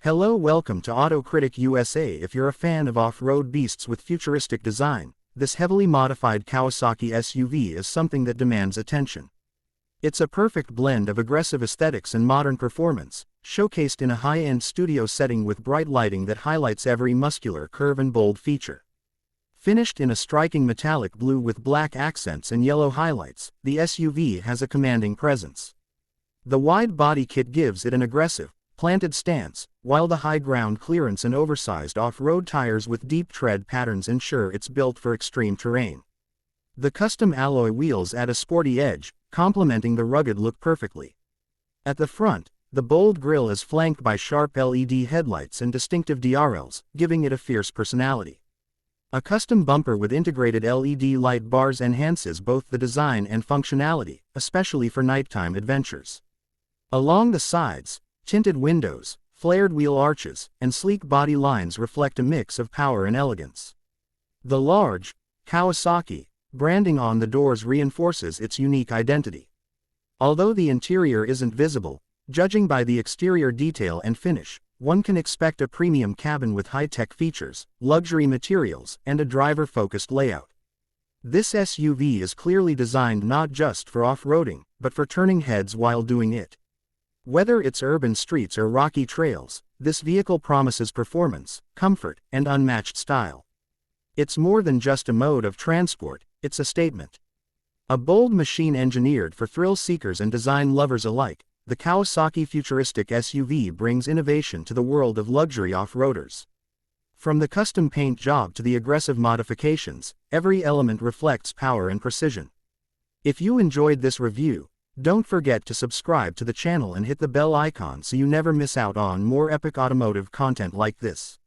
Hello, welcome to Auto Critic USA. If you're a fan of off-road beasts with futuristic design, this heavily modified Kawasaki SUV is something that demands attention. It's a perfect blend of aggressive aesthetics and modern performance, showcased in a high-end studio setting with bright lighting that highlights every muscular curve and bold feature. Finished in a striking metallic blue with black accents and yellow highlights, the SUV has a commanding presence. The wide body kit gives it an aggressive, planted stance, while the high ground clearance and oversized off-road tires with deep tread patterns ensure it's built for extreme terrain. The custom alloy wheels add a sporty edge, complementing the rugged look perfectly. At the front, the bold grille is flanked by sharp LED headlights and distinctive DRLs, giving it a fierce personality. A custom bumper with integrated LED light bars enhances both the design and functionality, especially for nighttime adventures. Along the sides, tinted windows, flared wheel arches, and sleek body lines reflect a mix of power and elegance. The large Kawasaki branding on the doors reinforces its unique identity. Although the interior isn't visible, judging by the exterior detail and finish, one can expect a premium cabin with high-tech features, luxury materials, and a driver-focused layout. This SUV is clearly designed not just for off-roading, but for turning heads while doing it. Whether it's urban streets or rocky trails, this vehicle promises performance, comfort, and unmatched style. It's more than just a mode of transport, it's a statement. A bold machine engineered for thrill seekers and design lovers alike, the Kawasaki Futuristic SUV brings innovation to the world of luxury off-roaders. From the custom paint job to the aggressive modifications, every element reflects power and precision. If you enjoyed this review, don't forget to subscribe to the channel and hit the bell icon so you never miss out on more epic automotive content like this.